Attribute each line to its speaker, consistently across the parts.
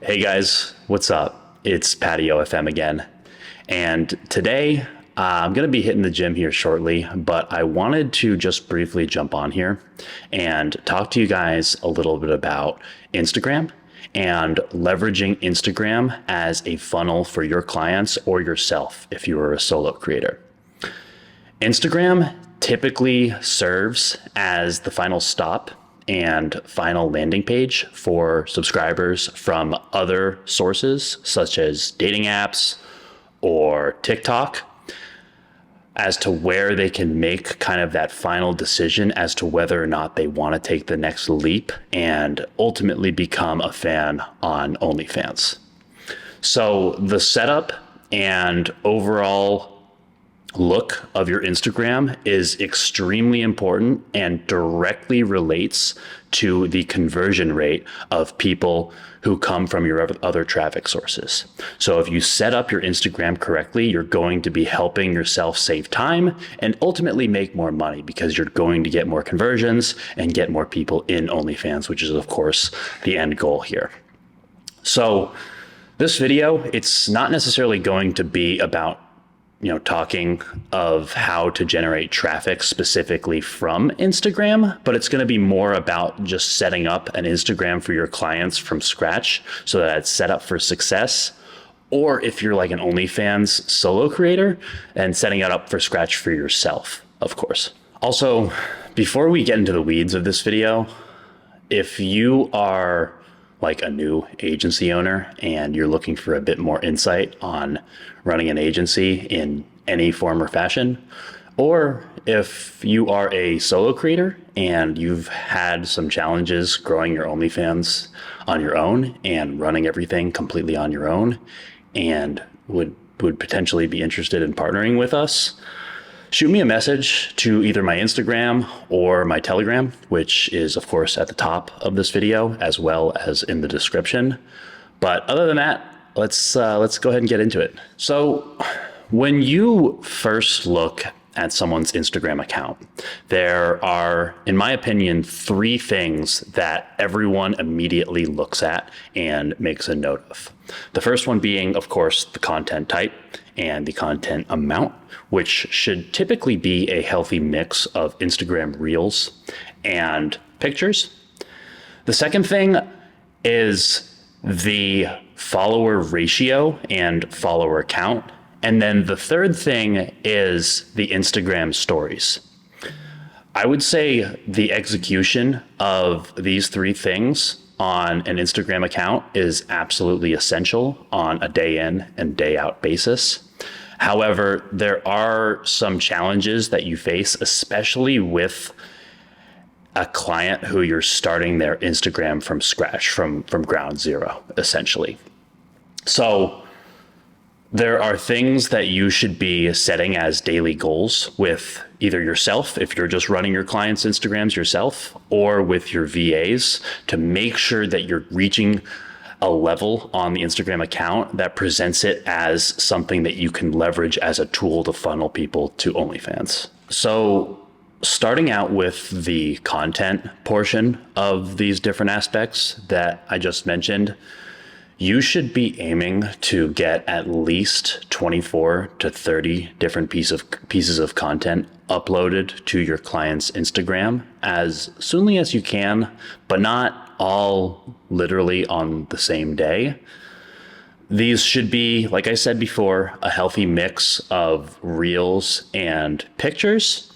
Speaker 1: Hey guys, what's up? It's Patio FM again. And today I'm going to be hitting the gym here shortly, but I wanted to just briefly jump on here and talk to you guys a little bit about Instagram and leveraging Instagram as a funnel for your clients or yourself if you are a solo creator. Instagram typically serves as the final stop and final landing page for subscribers from other sources such as dating apps or TikTok as to where they can make kind of that final decision as to whether or not they want to take the next leap and ultimately become a fan on OnlyFans. So the setup and overall look of your Instagram is extremely important and directly relates to the conversion rate of people who come from your other traffic sources. So if you set up your Instagram correctly, you're going to be helping yourself save time and ultimately make more money because you're going to get more conversions and get more people in OnlyFans, which is of course the end goal here. So this video, it's not necessarily going to be about talking of how to generate traffic specifically from Instagram, but it's going to be more about just setting up an Instagram for your clients from scratch so that it's set up for success. Or if you're like an OnlyFans solo creator, and setting it up for scratch for yourself, of course. Also, before we get into the weeds of this video, if you are like a new agency owner and you're looking for a bit more insight on running an agency in any form or fashion, or if you are a solo creator and you've had some challenges growing your OnlyFans on your own and running everything completely on your own and would potentially be interested in partnering with us, shoot me a message to either my Instagram or my Telegram, which is of course at the top of this video as well as in the description. But other than that, let's go ahead and get into it. So when you first look at someone's Instagram account, there are, in my opinion, three things that everyone immediately looks at and makes a note of. The first one being, of course, the content type and the content amount, which should typically be a healthy mix of Instagram Reels and pictures. The second thing is the follower ratio and follower count. And then the third thing is the Instagram stories. I would say the execution of these three things on an Instagram account is absolutely essential on a day in and day out basis. However, there are some challenges that you face, especially with a client who you're starting their Instagram from scratch, from ground zero, essentially. So there are things that you should be setting as daily goals with either yourself, if you're just running your clients' Instagrams yourself, or with your VAs to make sure that you're reaching a level on the Instagram account that presents it as something that you can leverage as a tool to funnel people to OnlyFans. So starting out with the content portion of these different aspects that I just mentioned, you should be aiming to get at least 24 to 30 different pieces of content uploaded to your client's Instagram as soonly as you can, but not all literally on the same day. These should be, like I said before, a healthy mix of reels and pictures.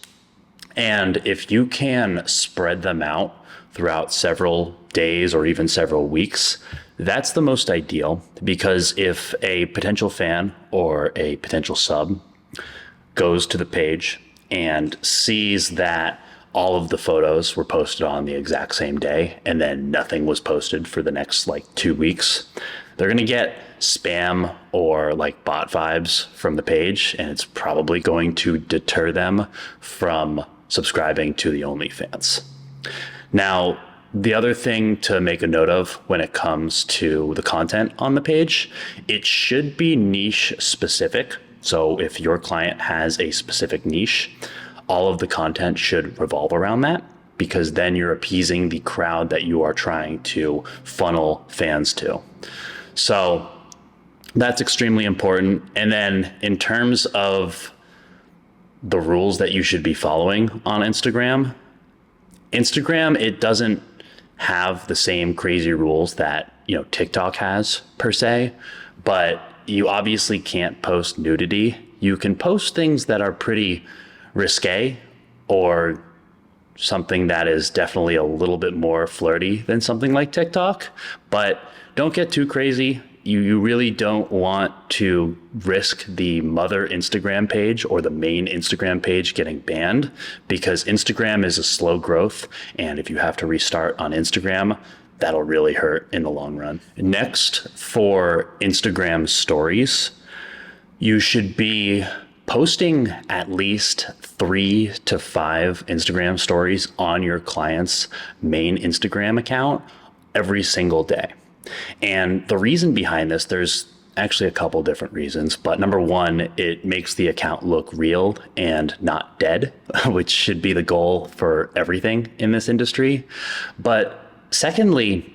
Speaker 1: And if you can spread them out throughout several days or even several weeks, that's the most ideal, because if a potential fan or a potential sub goes to the page and sees that all of the photos were posted on the exact same day and then nothing was posted for the next 2 weeks, they're going to get spam or bot vibes from the page, and it's probably going to deter them from subscribing to the OnlyFans. Now, the other thing to make a note of when it comes to the content on the page, it should be niche specific. So if your client has a specific niche, all of the content should revolve around that, because then you're appeasing the crowd that you are trying to funnel fans to. So that's extremely important. And then in terms of the rules that you should be following on Instagram, it doesn't have the same crazy rules that, TikTok has per se, but you obviously can't post nudity. You can post things that are pretty risque or something that is definitely a little bit more flirty than something like TikTok, but don't get too crazy. You really don't want to risk the mother Instagram page or the main Instagram page getting banned, because Instagram is a slow growth. And if you have to restart on Instagram, that'll really hurt in the long run. Next, for Instagram stories, you should be posting at least 3 to 5 Instagram stories on your client's main Instagram account every single day. And the reason behind this, there's actually a couple different reasons, but number one, it makes the account look real and not dead, which should be the goal for everything in this industry. But secondly,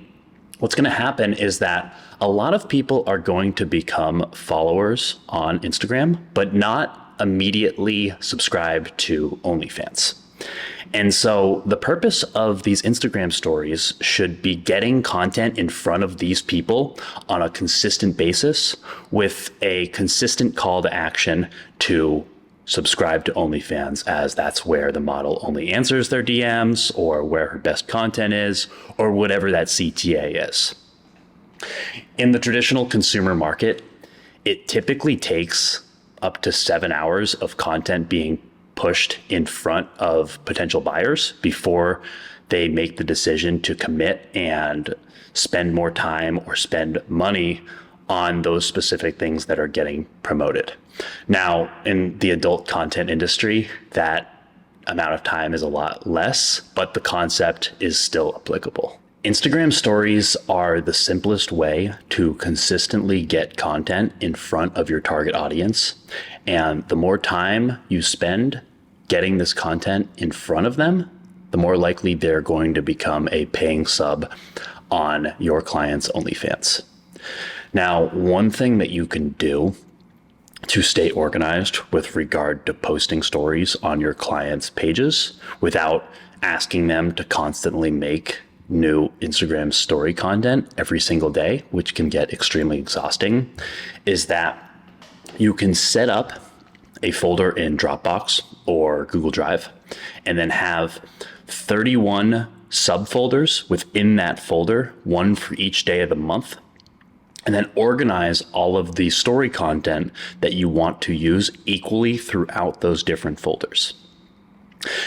Speaker 1: what's going to happen is that a lot of people are going to become followers on Instagram, but not immediately subscribe to OnlyFans. And so the purpose of these Instagram stories should be getting content in front of these people on a consistent basis with a consistent call to action to subscribe to OnlyFans, as that's where the model only answers their DMs or where her best content is or whatever that CTA is. In the traditional consumer market, it typically takes up to 7 hours of content being pushed in front of potential buyers before they make the decision to commit and spend more time or spend money on those specific things that are getting promoted. Now, in the adult content industry, that amount of time is a lot less, but the concept is still applicable. Instagram stories are the simplest way to consistently get content in front of your target audience. And the more time you spend getting this content in front of them, the more likely they're going to become a paying sub on your client's OnlyFans. Now, one thing that you can do to stay organized with regard to posting stories on your clients' pages without asking them to constantly make new Instagram story content every single day, which can get extremely exhausting, is that you can set up a folder in Dropbox or Google Drive and then have 31 subfolders within that folder, one for each day of the month, and then organize all of the story content that you want to use equally throughout those different folders.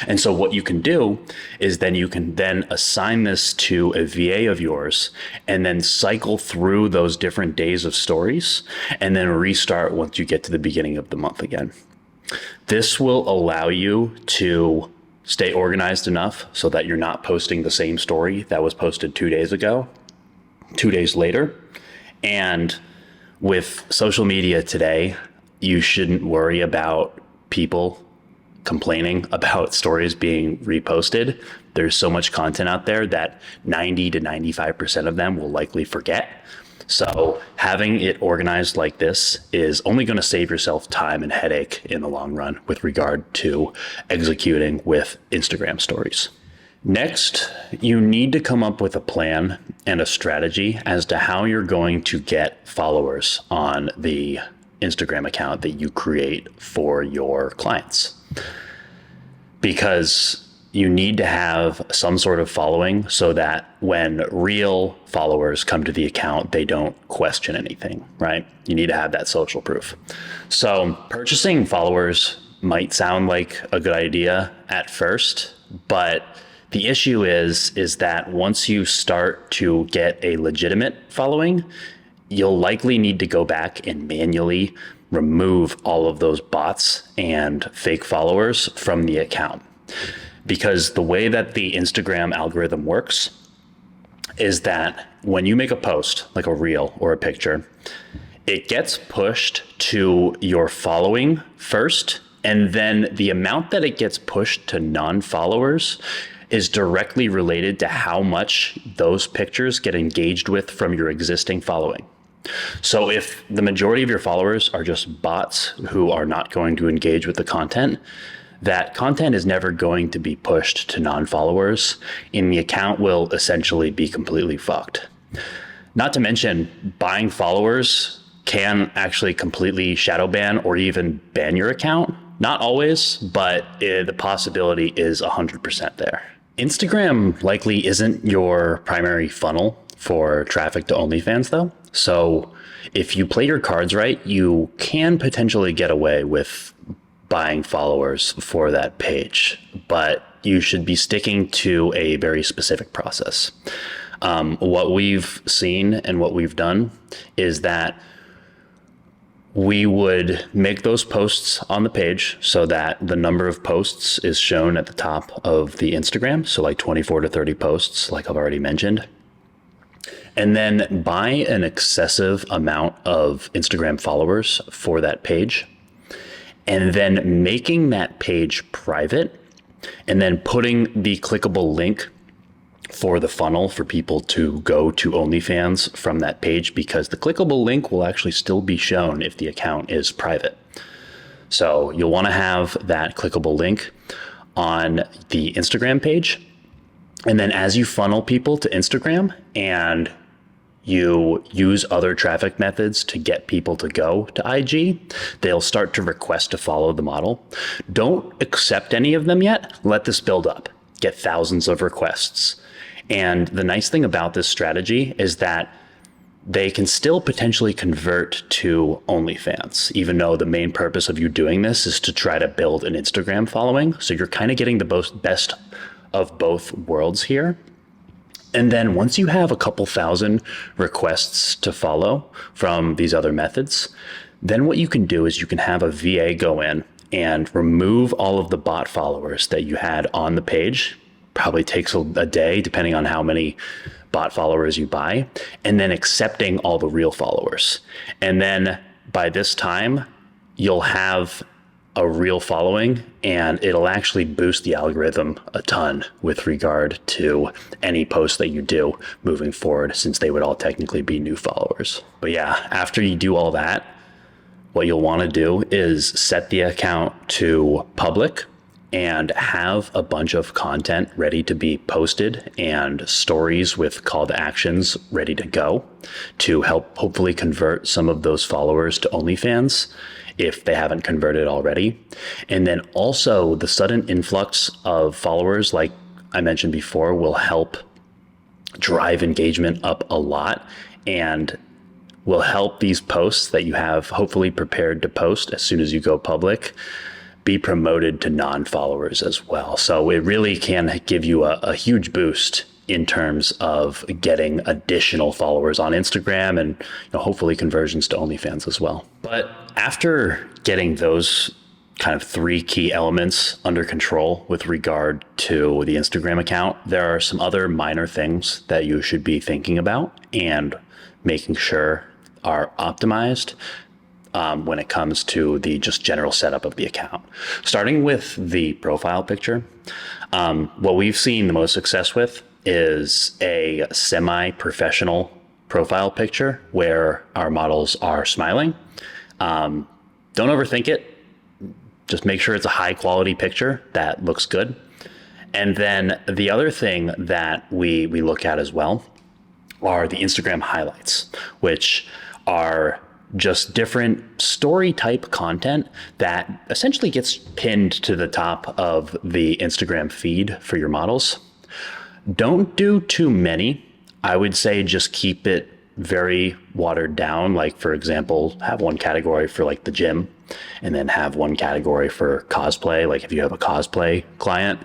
Speaker 1: And so what you can do is then you can then assign this to a VA of yours and then cycle through those different days of stories and then restart once you get to the beginning of the month again. This will allow you to stay organized enough so that you're not posting the same story that was posted 2 days ago, 2 days later. And with social media today, you shouldn't worry about people complaining about stories being reposted. There's so much content out there that 90 to 95% of them will likely forget. So having it organized like this is only going to save yourself time and headache in the long run with regard to executing with Instagram stories. Next, you need to come up with a plan and a strategy as to how you're going to get followers on the Instagram account that you create for your clients. Because you need to have some sort of following so that when real followers come to the account, they don't question anything, right? You need to have that social proof. So purchasing followers might sound like a good idea at first, but the issue is that once you start to get a legitimate following, you'll likely need to go back and manually remove all of those bots and fake followers from the account. Because the way that the Instagram algorithm works is that when you make a post, like a reel or a picture, it gets pushed to your following first, and then the amount that it gets pushed to non-followers is directly related to how much those pictures get engaged with from your existing following. So if the majority of your followers are just bots who are not going to engage with the content, that content is never going to be pushed to non-followers, and the account will essentially be completely fucked. Not to mention, buying followers can actually completely shadow ban or even ban your account. Not always, but the possibility is 100% there. Instagram likely isn't your primary funnel for traffic to OnlyFans though. So if you play your cards right, you can potentially get away with buying followers for that page, but you should be sticking to a very specific process. What we've seen and what we've done is that we would make those posts on the page so that the number of posts is shown at the top of the Instagram. So like 24 to 30 posts, like I've already mentioned. And then buy an excessive amount of Instagram followers for that page. And then making that page private and then putting the clickable link for the funnel for people to go to OnlyFans from that page, because the clickable link will actually still be shown if the account is private. So you'll want to have that clickable link on the Instagram page. And then as you funnel people to Instagram and you use other traffic methods to get people to go to IG, they'll start to request to follow the model. Don't accept any of them yet. Let this build up. Get thousands of requests. And the nice thing about this strategy is that they can still potentially convert to OnlyFans, even though the main purpose of you doing this is to try to build an Instagram following. So you're kind of getting the best of both worlds here. And then once you have a couple thousand requests to follow from these other methods, then what you can do is you can have a VA go in and remove all of the bot followers that you had on the page. Probably takes a day, depending on how many bot followers you buy, and then accepting all the real followers. And then by this time, you'll have a real following, and it'll actually boost the algorithm a ton with regard to any post that you do moving forward, since they would all technically be new followers. But yeah, after you do all that, what you'll want to do is set the account to public and have a bunch of content ready to be posted and stories with call to actions ready to go to help hopefully convert some of those followers to OnlyFans if they haven't converted already. And then also the sudden influx of followers, like I mentioned before, will help drive engagement up a lot and will help these posts that you have hopefully prepared to post as soon as you go public be promoted to non-followers as well. So it really can give you a huge boost in terms of getting additional followers on Instagram and hopefully conversions to OnlyFans as well. But after getting those kind of three key elements under control with regard to the Instagram account, there are some other minor things that you should be thinking about and making sure are optimized when it comes to the just general setup of the account. Starting with the profile picture, what we've seen the most success with is a semi-professional profile picture where our models are smiling. Don't overthink it. Just make sure it's a high quality picture that looks good. And then the other thing that we look at as well are the Instagram highlights, which are just different story type content that essentially gets pinned to the top of the Instagram feed for your models. Don't do too many. I would say just keep it very watered down. Like, for example, have one category for like the gym and then have one category for cosplay, like if you have a cosplay client.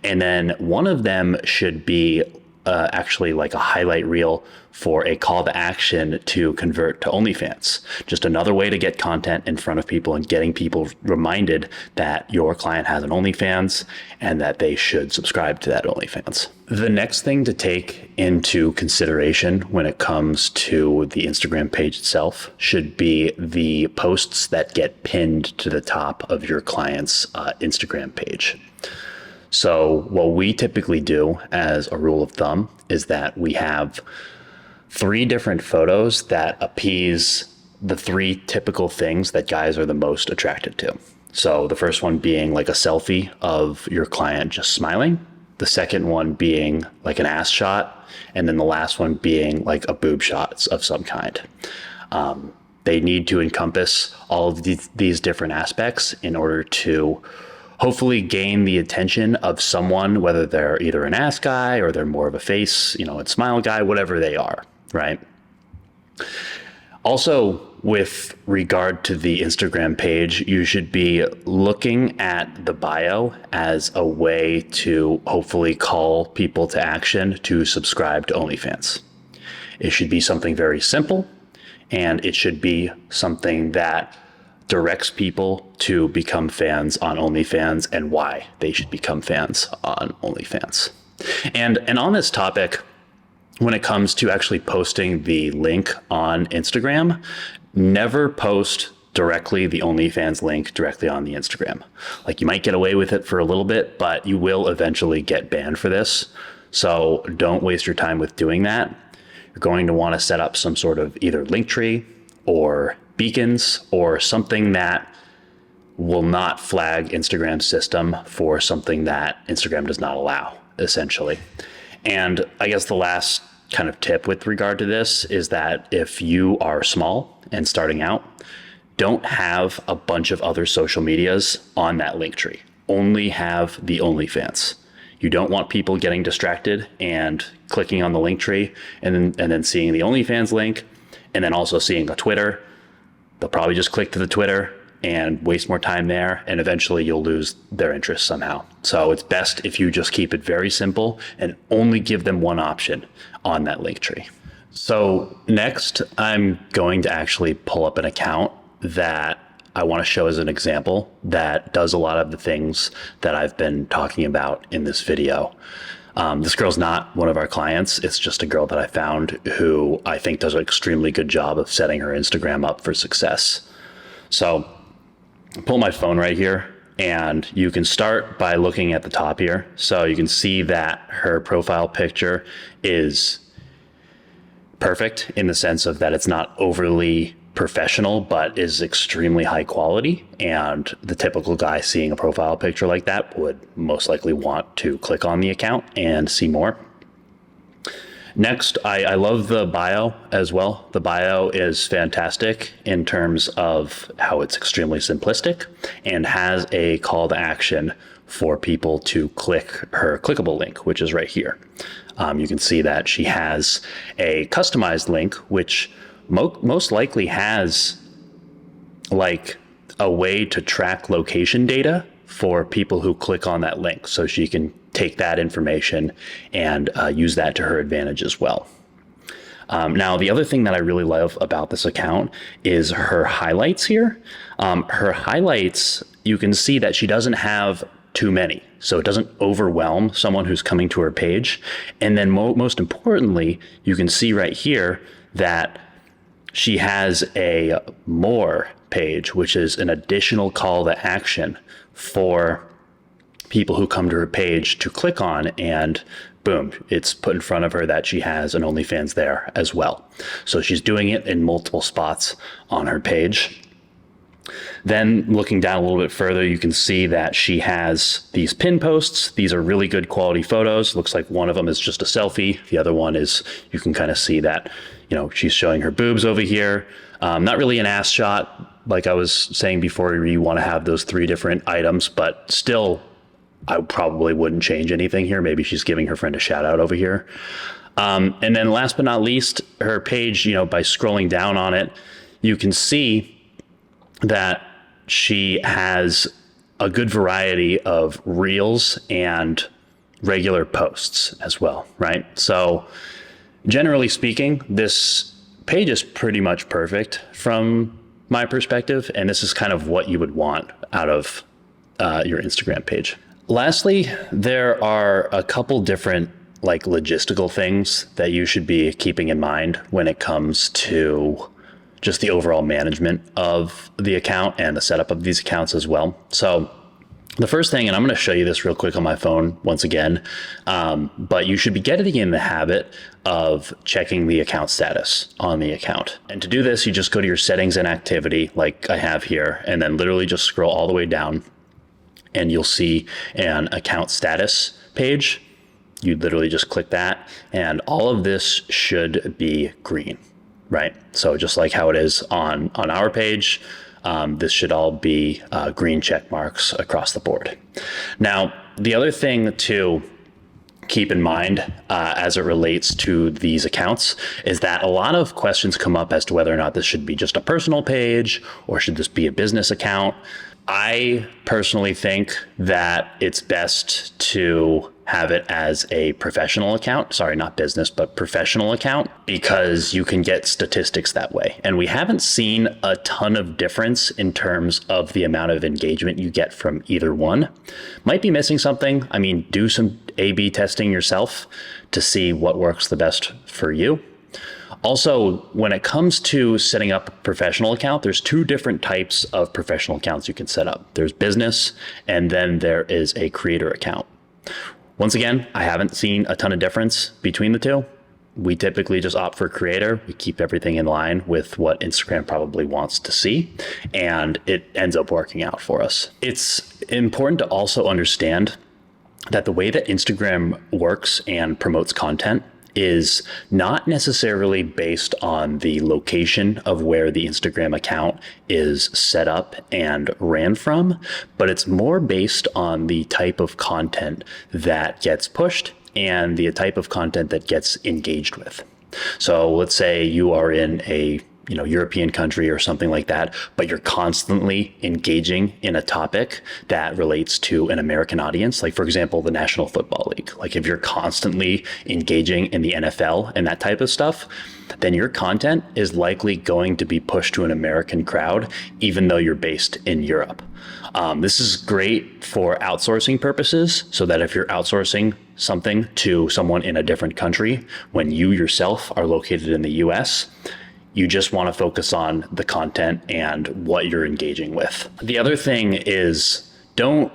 Speaker 1: And then one of them should be actually like a highlight reel for a call to action to convert to OnlyFans. Just another way to get content in front of people and getting people reminded that your client has an OnlyFans and that they should subscribe to that OnlyFans. The next thing to take into consideration when it comes to the Instagram page itself should be the posts that get pinned to the top of your client's Instagram page. So what we typically do as a rule of thumb is that we have 3 different photos that appease the 3 typical things that guys are the most attracted to. So the first one being like a selfie of your client just smiling, the second one being like an ass shot, and then the last one being like a boob shot of some kind. They need to encompass all of these different aspects in order to hopefully gain the attention of someone, whether they're either an ass guy or they're more of a face, and smile guy, whatever they are, right? Also, with regard to the Instagram page, you should be looking at the bio as a way to hopefully call people to action to subscribe to OnlyFans. It should be something very simple, and it should be something that directs people to become fans on OnlyFans and why they should become fans on OnlyFans. And on this topic, when it comes to actually posting the link on Instagram, never post directly the OnlyFans link directly on the Instagram. Like, you might get away with it for a little bit, but you will eventually get banned for this. So don't waste your time with doing that. You're going to want to set up some sort of either link tree or beacons or something that will not flag Instagram's system for something that Instagram does not allow, essentially. And I guess the last kind of tip with regard to this is that if you are small and starting out, don't have a bunch of other social medias on that link tree. Only have the OnlyFans. You don't want people getting distracted and clicking on the link tree and then seeing the OnlyFans link and then also seeing a Twitter. They'll probably just click to the Twitter and waste more time there, and eventually you'll lose their interest somehow. So it's best if you just keep it very simple and only give them one option on that link tree. So next, I'm going to actually pull up an account that I want to show as an example that does a lot of the things that I've been talking about in this video. This girl's not one of our clients. It's just a girl that I found who I think does an extremely good job of setting her Instagram up for success. So pull my phone right here, and you can start by looking at the top here. So you can see that her profile picture is perfect in the sense of that it's not overly professional, but is extremely high quality. And the typical guy seeing a profile picture like that would most likely want to click on the account and see more. Next, I love the bio as well. The bio is fantastic in terms of how it's extremely simplistic and has a call to action for people to click her clickable link, which is right here. You can see that she has a customized link, which most likely has like a way to track location data for people who click on that link. So she can take that information and use that to her advantage as well. Now, the other thing that I really love about this account is her highlights here. Her highlights, you can see that she doesn't have too many, so it doesn't overwhelm someone who's coming to her page. And then most importantly, you can see right here that she has a more page, which is an additional call to action for people who come to her page to click on, and boom, it's put in front of her that she has an OnlyFans there as well. So she's doing it in multiple spots on her page. Then looking down a little bit further, you can see that she has these pin posts. These are really good quality photos. Looks like one of them is just a selfie. The other one is, you can kind of see that, she's showing her boobs over here. Not really an ass shot. Like I was saying before, you want to have those 3 different items, but still, I probably wouldn't change anything here. Maybe she's giving her friend a shout out over here. And then last but not least, her page, by scrolling down on it, you can see that she has a good variety of reels and regular posts as well, right? So generally speaking, this page is pretty much perfect from my perspective, and this is kind of what you would want out of your Instagram page. Lastly, there are a couple different logistical things that you should be keeping in mind when it comes to just the overall management of the account and the setup of these accounts as well. So The first thing, and I'm going to show you this real quick on my phone once again, but you should be getting in the habit of checking the account status on the account. And to do this, you just go to your settings and activity like I have here, and then literally just scroll all the way down and you'll see an account status page. You literally just click that and all of this should be green, right? So just like how it is on our page, this should all be green check marks across the board. Now, the other thing to keep in mind as it relates to these accounts is that a lot of questions come up as to whether or not this should be just a personal page or should this be a business account. I personally think that it's best to have it as a professional account. Sorry, not business, but professional account, because you can get statistics that way. And we haven't seen a ton of difference in terms of the amount of engagement you get from either one. Might be missing something. I mean, do some A/B testing yourself to see what works the best for you. Also, when it comes to setting up a professional account, there's two different types of professional accounts you can set up. There's business, and then there is a creator account. Once again, I haven't seen a ton of difference between the two. We typically just opt for creator. We keep everything in line with what Instagram probably wants to see, and it ends up working out for us. It's important to also understand that the way that Instagram works and promotes content is not necessarily based on the location of where the Instagram account is set up and ran from, but it's more based on the type of content that gets pushed and the type of content that gets engaged with. So let's say you are in a European country or something like that, but you're constantly engaging in a topic that relates to an American audience, like for example, the National Football League. Like if you're constantly engaging in the NFL and that type of stuff, then your content is likely going to be pushed to an American crowd, even though you're based in Europe. This is great for outsourcing purposes, so that if you're outsourcing something to someone in a different country, when you yourself are located in the US, you just want to focus on the content and what you're engaging with. The other thing is, don't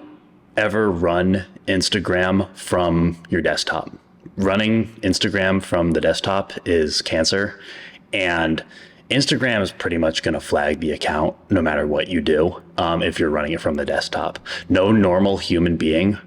Speaker 1: ever run Instagram from your desktop. Running Instagram from the desktop is cancer, and Instagram is pretty much going to flag the account no matter what you do if you're running it from the desktop. No normal human being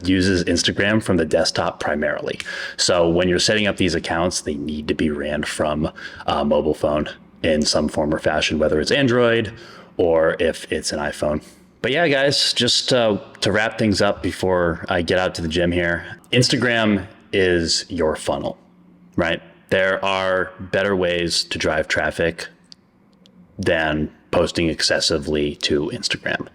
Speaker 1: uses Instagram from the desktop primarily. So when you're setting up these accounts, they need to be ran from a mobile phone in some form or fashion, whether it's Android or if it's an iPhone. But yeah, guys, just to wrap things up before I get out to the gym here, Instagram is your funnel, right? There are better ways to drive traffic than posting excessively to Instagram.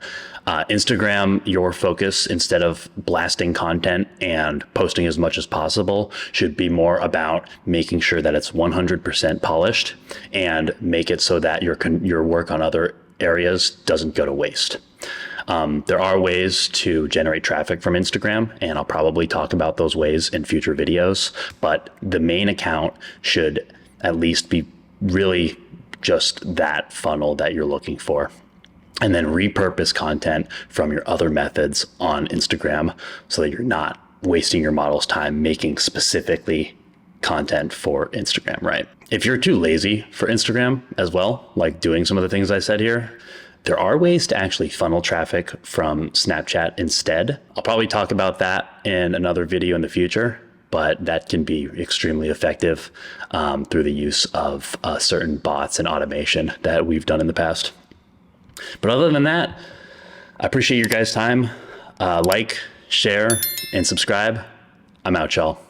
Speaker 1: Instagram, your focus, instead of blasting content and posting as much as possible, should be more about making sure that it's 100% polished and make it so that your work on other areas doesn't go to waste. There are ways to generate traffic from Instagram, and I'll probably talk about those ways in future videos, but the main account should at least be really just that funnel that you're looking for. And then repurpose content from your other methods on Instagram so that you're not wasting your model's time making specifically content for Instagram, right? If you're too lazy for Instagram as well, like doing some of the things I said here, there are ways to actually funnel traffic from Snapchat instead. I'll probably talk about that in another video in the future, but that can be extremely effective through the use of certain bots and automation that we've done in the past. But other than that, I appreciate your guys' time. Like, share, and subscribe. I'm out, y'all.